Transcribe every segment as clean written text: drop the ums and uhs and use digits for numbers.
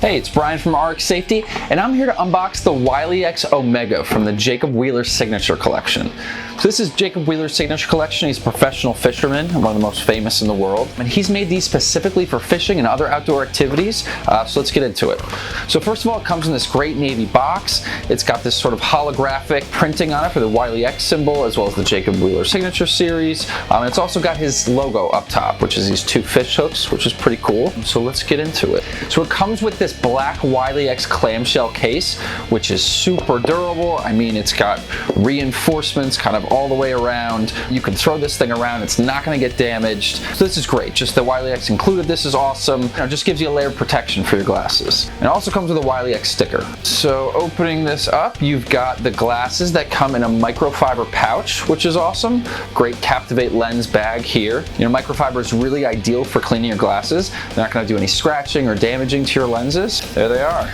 Hey, it's Brian from RX Safety, and I'm here to unbox the Wiley X Omega from the Jacob Wheeler Signature Collection. So this is Jacob Wheeler's Signature Collection. He's a professional fisherman, one of the most famous in the world, and he's made these specifically for fishing and other outdoor activities, so let's get into it. So first of all, it comes in this great navy box. It's got this sort of holographic printing on it for the Wiley X symbol, as well as the Jacob Wheeler Signature series, and it's also got his logo up top, which is these two fish hooks, which is pretty cool. So let's get into it. So it comes with this black Wiley X clamshell case, which is super durable. I mean, it's got reinforcements kind of all the way around. You can throw this thing around, it's not going to get damaged. So this is great. Just the Wiley X included, this is awesome. You know, just gives you a layer of protection for your glasses. And it also comes with a Wiley X sticker. So opening this up, you've got the glasses that come in a microfiber pouch, which is awesome. Great Captivate lens bag here. You know, microfiber is really ideal for cleaning your glasses. They're not going to do any scratching or damaging to your lenses. There they are.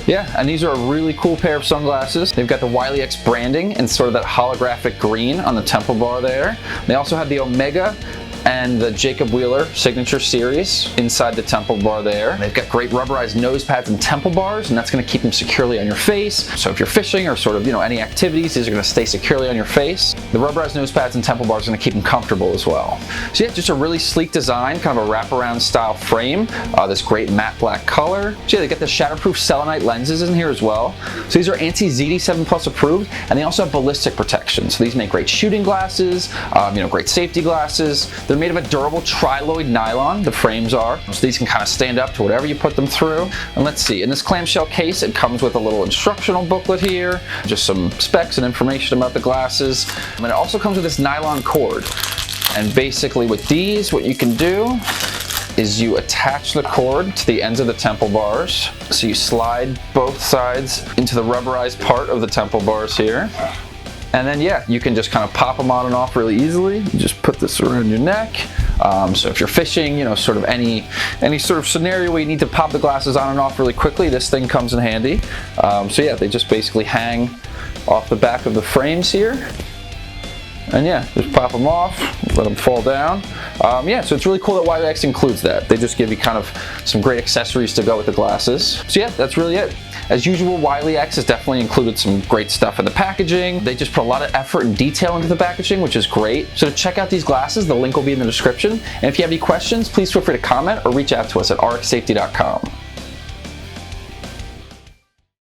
Yeah, and these are a really cool pair of sunglasses. They've got the Wiley X branding and sort of that holographic green on the temple bar there. They also have the Omega and the Jacob Wheeler Signature series inside the temple bar there. They've got great rubberized nose pads and temple bars, and that's going to keep them securely on your face. So if you're fishing or sort of, any activities, these are going to stay securely on your face. The rubberized nose pads and temple bars are going to keep them comfortable as well. So yeah, just a really sleek design, kind of a wraparound style frame. This great matte black color. So yeah, they got the shatterproof selenite lenses in here as well. So these are ANSI Z87 Plus approved, and they also have ballistic protection. So these make great shooting glasses, great safety glasses. They're made of a durable triloid nylon, the frames are, so these can kind of stand up to whatever you put them through. And let's see, in this clamshell case, it comes with a little instructional booklet here, just some specs and information about the glasses. And it also comes with this nylon cord. And basically with these, what you can do is you attach the cord to the ends of the temple bars. So you slide both sides into the rubberized part of the temple bars here. And then yeah, you can just kind of pop them on and off really easily. You just put this around your neck. So if you're fishing, sort of any sort of scenario where you need to pop the glasses on and off really quickly, this thing comes in handy. So yeah, they just basically hang off the back of the frames here. And yeah, just pop them off, let them fall down. So it's really cool that Wiley X includes that. They just give you kind of some great accessories to go with the glasses. So yeah, that's really it. As usual, Wiley X has definitely included some great stuff in the packaging. They just put a lot of effort and detail into the packaging, which is great. So to check out these glasses, the link will be in the description. And if you have any questions, please feel free to comment or reach out to us at rxsafety.com.